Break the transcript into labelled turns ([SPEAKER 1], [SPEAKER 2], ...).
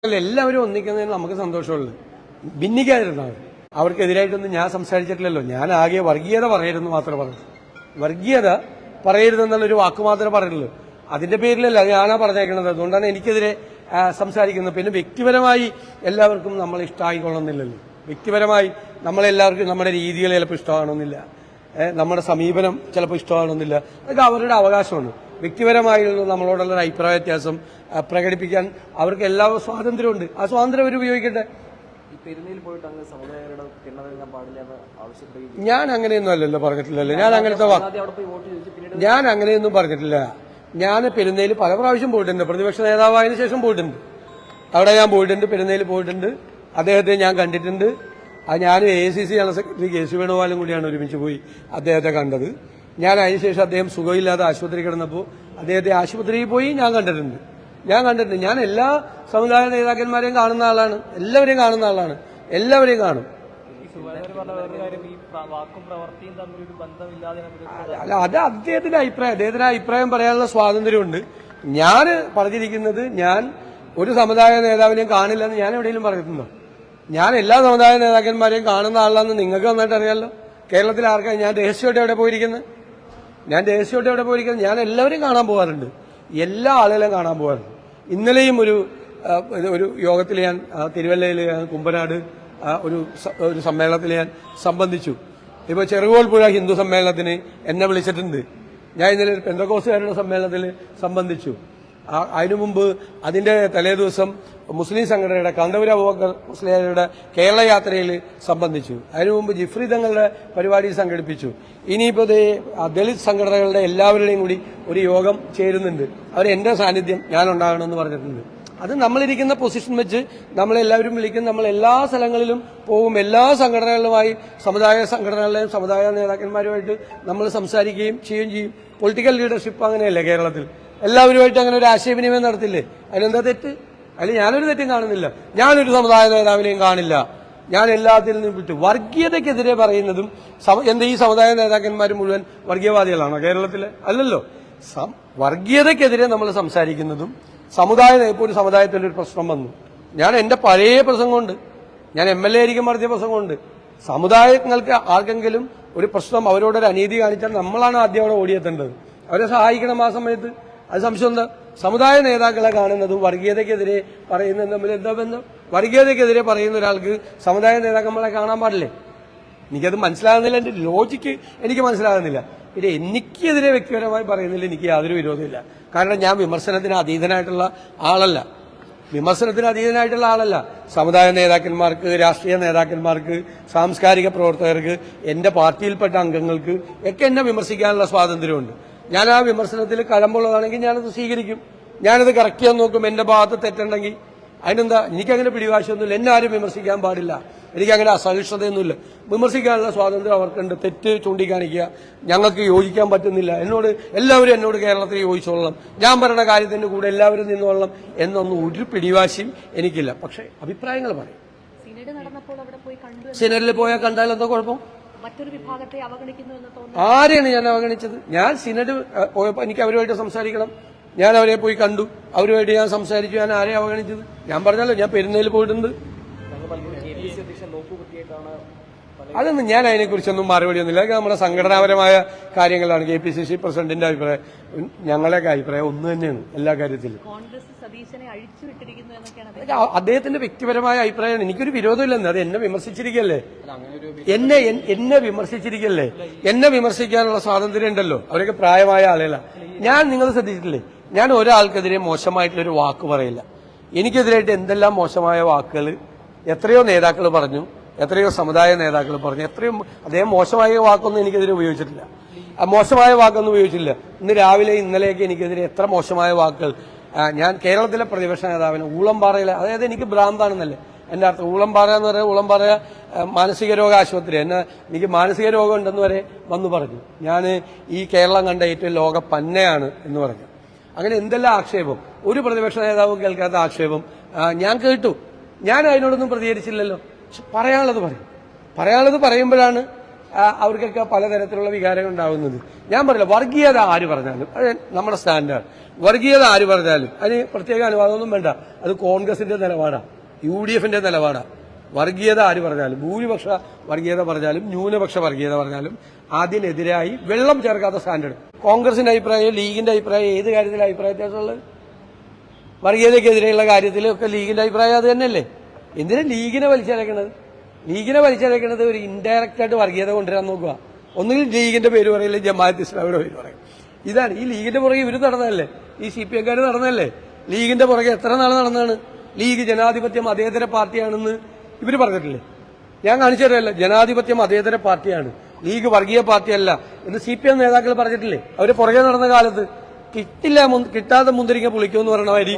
[SPEAKER 1] എല്ലാവരും ഒന്നിക്കുന്നതിന് നമുക്ക് സന്തോഷമുള്ളൂ. ഭിന്നിക്കാതിരുന്നാണ് അവർക്കെതിരായിട്ടൊന്നും ഞാൻ സംസാരിച്ചിട്ടില്ലല്ലോ. ഞാൻ ആകെ വർഗീയത പറയരുതെന്ന് മാത്രമേ പറഞ്ഞു. വർഗീയത പറയരുതെന്നുള്ളൊരു വാക്ക് മാത്രമേ പറയുള്ളൂ. അതിന്റെ പേരിലല്ല ഞാനാ പറഞ്ഞേക്കുന്നത്. അതുകൊണ്ടാണ് എനിക്കെതിരെ സംസാരിക്കുന്നത്. പിന്നെ വ്യക്തിപരമായി എല്ലാവർക്കും നമ്മളെ ഇഷ്ടമായിക്കൊള്ളുന്നില്ലല്ലോ. വ്യക്തിപരമായി നമ്മളെല്ലാവർക്കും നമ്മുടെ രീതികൾ ചിലപ്പോൾ ഇഷ്ടമാണെന്നില്ല, നമ്മുടെ സമീപനം ചിലപ്പോൾ ഇഷ്ടമാണെന്നില്ല. അതൊക്കെ അവരുടെ അവകാശമാണ്. വ്യക്തിപരമായുള്ള നമ്മളോടുള്ള ഒരു അഭിപ്രായ വ്യത്യാസം പ്രകടിപ്പിക്കാൻ അവർക്ക് എല്ലാ സ്വാതന്ത്ര്യമുണ്ട്. ആ സ്വാതന്ത്ര്യം അവർ ഉപയോഗിക്കട്ടെ. ഞാൻ അങ്ങനെയൊന്നും അല്ലല്ലോ പറഞ്ഞിട്ടില്ലല്ലോ. ഞാൻ അങ്ങനെയൊന്നും പറഞ്ഞിട്ടില്ല. ഞാൻ പെരുന്നയിൽ പല പ്രാവശ്യം പോയിട്ടുണ്ട്. പ്രതിപക്ഷ നേതാവായതിനു ശേഷം പോയിട്ടുണ്ട്. അവിടെ ഞാൻ പോയിട്ടുണ്ട്, പെരുന്നയിൽ പോയിട്ടുണ്ട്. അദ്ദേഹത്തെ ഞാൻ കണ്ടിട്ടുണ്ട്. അത് ഞാൻ AICC ജനറൽ സെക്രട്ടറി KC വേണുഗോപാലും കൂടിയാണ് ഒരുമിച്ച് പോയി അദ്ദേഹത്തെ കണ്ടത്. ഞാൻ അതിനുശേഷം അദ്ദേഹം സുഖമില്ലാതെ ആശുപത്രി കിടന്നപ്പോൾ അദ്ദേഹത്തെ ആശുപത്രിയിൽ പോയി ഞാൻ കണ്ടിട്ടുണ്ട്. ഞാൻ എല്ലാ സമുദായ നേതാക്കന്മാരെയും കാണുന്ന ആളാണ്. എല്ലാവരെയും കാണുന്ന ആളാണ്. എല്ലാവരെയും കാണും. അല്ല, അത് അദ്ദേഹത്തിന്റെ അഭിപ്രായം പറയാനുള്ള സ്വാതന്ത്ര്യമുണ്ട്. ഞാൻ പറഞ്ഞിരിക്കുന്നത് ഞാൻ ഒരു സമുദായ നേതാവിനെയും കാണില്ലെന്ന് ഞാൻ എവിടെയെങ്കിലും പറഞ്ഞിട്ടുണ്ടോ? ഞാൻ എല്ലാ സമുദായ നേതാക്കന്മാരെയും കാണുന്ന ആളാണെന്ന് നിങ്ങൾക്ക് നന്നായിട്ട് അറിയാമല്ലോ. കേരളത്തിൽ ആർക്കാ ഞാൻ രഹസ്യമായിട്ട് എവിടെ പോയിരിക്കുന്നത്? ഞാൻ എല്ലാവരെയും കാണാൻ പോകാറുണ്ട്. എല്ലാ ആളുകളെയും കാണാൻ പോകാറുണ്ട്. ഇന്നലെയും ഒരു യോഗത്തിൽ ഞാൻ തിരുവല്ലയിൽ കുമ്പനാട് ഒരു സമ്മേളനത്തിൽ ഞാൻ സംബന്ധിച്ചു. ഇപ്പോൾ ചെറുകോൽപ്പുഴ ഹിന്ദു സമ്മേളനത്തിന് എന്നെ വിളിച്ചിട്ടുണ്ട്. ഞാൻ ഇന്നലെ ഒരു പെന്തക്കോസ്തുകാരുടെ സമ്മേളനത്തിൽ സംബന്ധിച്ചു. അതിനു മുമ്പ് അതിന്റെ തലേദിവസം മുസ്ലിം സംഘടനയുടെ കാന്തപുര അബൂബക്കർ മുസ്ലിയാരുടെ കേരള യാത്രയിൽ സംബന്ധിച്ചു. അതിനു മുമ്പ് ജിഫ്രി തങ്ങളുടെ പരിപാടി സംഘടിപ്പിച്ചു. ഇനിയിപ്പോൾ ദളിത് സംഘടനകളുടെ എല്ലാവരുടെയും കൂടി ഒരു യോഗം ചേരുന്നുണ്ട്. എന്റെ സാന്നിധ്യം ഞാൻ ഉണ്ടാകണമെന്ന് പറഞ്ഞിട്ടുണ്ട്. അത് നമ്മളിരിക്കുന്ന പൊസിഷൻ വെച്ച് നമ്മളെല്ലാവരും വിളിക്കും. നമ്മൾ എല്ലാ സ്ഥലങ്ങളിലും പോകും. എല്ലാ സംഘടനകളുമായി, സമുദായ സംഘടനകളുടെയും സമുദായ നേതാക്കന്മാരുമായിട്ട് നമ്മൾ സംസാരിക്കുകയും ചെയ്യും. പൊളിറ്റിക്കൽ ലീഡർഷിപ്പ് അങ്ങനെയല്ലേ കേരളത്തിൽ? എല്ലാവരുമായിട്ട് അങ്ങനെ ഒരു ആശയവിനിമയം നടത്തില്ലേ? അതിലെന്താ തെറ്റ്? അതിൽ ഞാനൊരു തെറ്റും കാണുന്നില്ല. ഞാനൊരു സമുദായ നേതാവിനെയും കാണില്ല. ഞാൻ എല്ലാത്തിൽ നിന്നും വിട്ടു. വർഗീയതയ്ക്കെതിരെ പറയുന്നതും ഈ സമുദായ നേതാക്കന്മാർ മുഴുവൻ വർഗീയവാദികളാണോ കേരളത്തിലെ? അല്ലല്ലോ. വർഗീയതയ്ക്കെതിരെ നമ്മൾ സംസാരിക്കുന്നതും ഇപ്പോൾ ഒരു സമുദായത്തിലൊരു പ്രശ്നം വന്നു, ഞാൻ എന്റെ പഴയ പ്രസംഗമുണ്ട്, ഞാൻ MLA ആയിരിക്കും നടത്തിയ പ്രസംഗമുണ്ട്. സമുദായങ്ങൾക്ക് ആർക്കെങ്കിലും ഒരു പ്രശ്നം, അവരോടൊരു അനീതി കാണിച്ചാൽ നമ്മളാണ് ആദ്യം അവിടെ ഓടിയെത്തേണ്ടത്. അവരെ സഹായിക്കണം ആ സമയത്ത്. അത് സംശയം എന്താ? സമുദായ നേതാക്കളെ കാണുന്നതും വർഗീയതയ്ക്കെതിരെ പറയുന്നതും തമ്മിൽ എന്താ ബന്ധം? വർഗീയതയ്ക്കെതിരെ പറയുന്ന ഒരാൾക്ക് സമുദായ നേതാക്കന്മാരെ കാണാൻ പാടില്ലേ? എനിക്കത് മനസ്സിലാകുന്നില്ല. എന്റെ ലോജിക്ക് എനിക്ക് മനസ്സിലാകുന്നില്ല. പിന്നെ എനിക്കെതിരെ വ്യക്തിപരമായി പറയുന്നില്ല, എനിക്ക് യാതൊരു വിരോധമില്ല. കാരണം ഞാൻ വിമർശനത്തിന് അതീതനായിട്ടുള്ള ആളല്ല. സമുദായ നേതാക്കന്മാർക്ക്, രാഷ്ട്രീയ നേതാക്കന്മാർക്ക്, സാംസ്കാരിക പ്രവർത്തകർക്ക്, എന്റെ പാർട്ടിയിൽപ്പെട്ട അംഗങ്ങൾക്ക് ഒക്കെ എന്നെ വിമർശിക്കാനുള്ള സ്വാതന്ത്ര്യമുണ്ട്. ഞാൻ ആ വിമർശനത്തിൽ കഴമ്പുള്ളതാണെങ്കിൽ ഞാനത് സ്വീകരിക്കും. ഞാനത് കറക്റ്റ് ചെയ്യാൻ നോക്കും. എന്റെ ഭാഗത്ത് തെറ്റുണ്ടെങ്കിൽ അതിനെന്താ? എനിക്കങ്ങനെ പിടിവാശിയൊന്നുമില്ല. എന്നെ ആരും വിമർശിക്കാൻ പാടില്ല. എനിക്കങ്ങനെ അസഹിഷ്ണുതയൊന്നുമില്ല. വിമർശിക്കാനുള്ള സ്വാതന്ത്ര്യം അവർക്കുണ്ട്. തെറ്റ് ചൂണ്ടിക്കാണിക്കുക, ഞങ്ങൾക്ക് യോജിക്കാൻ പറ്റുന്നില്ല, എല്ലാവരും എന്നോട് കേരളത്തിൽ യോജിച്ചോളണം, ഞാൻ പറയുന്ന കാര്യത്തിന്റെ കൂടെ എല്ലാവരും നിന്നോളണം എന്നൊന്നും ഒരു പിടിവാശിയും എനിക്കില്ല. പക്ഷെ അഭിപ്രായങ്ങൾ പറയും. സിനഡിൽ പോയാൽ കണ്ടാൽ എന്താ കുഴപ്പം?
[SPEAKER 2] മറ്റൊരു വിഭാഗത്തെ അവഗണിക്കുന്നു എന്ന് തോന്നുന്നു.
[SPEAKER 1] ആരെയാണ് ഞാൻ അവഗണിച്ചത്? ഞാൻ സിനഡ് പോയപ്പോൾ എനിക്ക് അവരുമായിട്ട് സംസാരിക്കണം. ഞാൻ അവരെ പോയി കണ്ടു, അവരുമായിട്ട് ഞാൻ സംസാരിച്ചു. ഞാൻ ആരെ അവഗണിച്ചത്? ഞാൻ പറഞ്ഞല്ലോ, ഞാൻ പെരുന്നയിൽ പോയിട്ടുണ്ട്. അതൊന്നും ഞാൻ അതിനെക്കുറിച്ചൊന്നും മറുപടിയൊന്നുമില്ല. അതൊക്കെ നമ്മുടെ സംഘടനാപരമായ കാര്യങ്ങളാണ്. KPCC പ്രസിഡന്റിന്റെ അഭിപ്രായം, ഞങ്ങളുടെയൊക്കെ അഭിപ്രായം ഒന്ന് തന്നെയാണ് എല്ലാ കാര്യത്തിലും. അദ്ദേഹത്തിന്റെ വ്യക്തിപരമായ അഭിപ്രായമാണ്. എനിക്കൊരു വിരോധമില്ലെന്ന്. അത് എന്നെ വിമർശിച്ചിരിക്കല്ലേ. എന്നെ വിമർശിക്കാനുള്ള സ്വാതന്ത്ര്യം ഉണ്ടല്ലോ. അവരൊക്കെ പ്രായമായ ആളുകളാണ്. നിങ്ങൾ ശ്രദ്ധിച്ചിട്ടില്ലേ, ഞാൻ ഒരാൾക്കെതിരെ മോശമായിട്ടുള്ളൊരു വാക്ക് പറയില്ല. എനിക്കെതിരായിട്ട് എന്തെല്ലാം മോശമായ വാക്കുകൾ എത്രയോ നേതാക്കൾ പറഞ്ഞു, എത്രയോ സമുദായ നേതാക്കൾ പറഞ്ഞു. അദ്ദേഹം മോശമായ വാക്കൊന്നും എനിക്കെതിരെ ഉപയോഗിച്ചിട്ടില്ല. മോശമായ വാക്കൊന്നും ഉപയോഗിച്ചില്ല. ഇന്നലെയൊക്കെ എനിക്കെതിരെ എത്ര മോശമായ വാക്കുകൾ. ഞാൻ കേരളത്തിലെ പ്രതിപക്ഷ നേതാവിന് ഊളംപാറയിലെ, അതായത് എനിക്ക് ഭ്രാന്താണെന്നല്ലേ എന്റെ അർത്ഥം. ഊളംപാറ എന്ന് പറയുന്നത്, ഊളംപാറ മാനസിക രോഗ ആശുപത്രി, എനിക്ക് മാനസിക രോഗം ഉണ്ടെന്ന് വരെ വന്നു പറഞ്ഞു. ഞാൻ ഈ കേരളം കണ്ട ഏറ്റവും ലോക പന്നയാണ് എന്ന് പറഞ്ഞു. അങ്ങനെ എന്തെല്ലാം ആക്ഷേപം, ഒരു പ്രതിപക്ഷ നേതാവും കേൾക്കാത്ത ആക്ഷേപം ഞാൻ കേട്ടു. ഞാൻ അതിനോടൊന്നും പ്രതികരിച്ചില്ലല്ലോ. പക്ഷെ പറയാനുള്ളത് പറയുമ്പോഴാണ് അവർക്കൊക്കെ പലതരത്തിലുള്ള വികാരങ്ങൾ ഉണ്ടാകുന്നത്. ഞാൻ പറയില്ല, വർഗീയത ആര് പറഞ്ഞാലും അത് നമ്മുടെ സ്റ്റാൻഡാണ്. വർഗീയത ആര് പറഞ്ഞാലും അതിന് പ്രത്യേക അനുവാദമൊന്നും വേണ്ട. അത് കോൺഗ്രസിന്റെ നിലപാടാണ്, UDFന്റെ നിലപാടാണ്. വർഗീയത ആര് പറഞ്ഞാലും, ഭൂരിപക്ഷ വർഗീയത പറഞ്ഞാലും ന്യൂനപക്ഷ വർഗീയത പറഞ്ഞാലും അതിനെതിരായി വെള്ളം ചേർക്കാത്ത സ്റ്റാൻഡേർഡ്. കോൺഗ്രസിന്റെ അഭിപ്രായം, ലീഗിന്റെ അഭിപ്രായം, ഏത് കാര്യത്തിലെ അഭിപ്രായ വ്യത്യാസമുള്ളത്? വർഗീയതയ്ക്കെതിരെയുള്ള കാര്യത്തിലൊക്കെ ലീഗിന്റെ അഭിപ്രായം അത് തന്നെയല്ലേ? എന്തിനാ ലീഗിനെ വലിച്ചഴക്കണത്? ലീഗിനെ വലിച്ചഴക്കണത് ഒരു ഇൻഡയറക്റ്റ് ആയിട്ട് വർഗീയത കൊണ്ടുവരാൻ നോക്കുക. ഒന്നുകിൽ ലീഗിന്റെ പേര് പറയില്ല, ജമാഅത്ത് ഇസ്ലാമിയുടെ പേര് പറയും. ഇതാണ് ഈ ലീഗിന്റെ പുറകെ ഇവര് നടന്നതല്ലേ, ഈ CPM-കാർ നടന്നതല്ലേ? ലീഗിന്റെ പുറകെ എത്ര നാൾ നടന്നതാണ്? ലീഗ് ജനാധിപത്യ മതേതര പാർട്ടിയാണെന്ന് ഇവര് പറഞ്ഞിട്ടില്ലേ? ഞാൻ കാണിച്ചു തരാമല്ലോ, ജനാധിപത്യ മതേതര പാർട്ടിയാണ്, ലീഗ് വർഗീയ പാർട്ടിയല്ല എന്ന് CPM നേതാക്കൾ പറഞ്ഞിട്ടില്ലേ? അവര് പുറകെ നടന്ന കാലത്ത് കിട്ടാതെ മുന്തിരിക്ക പുളിക്കുമെന്ന് പറഞ്ഞ മാതിരി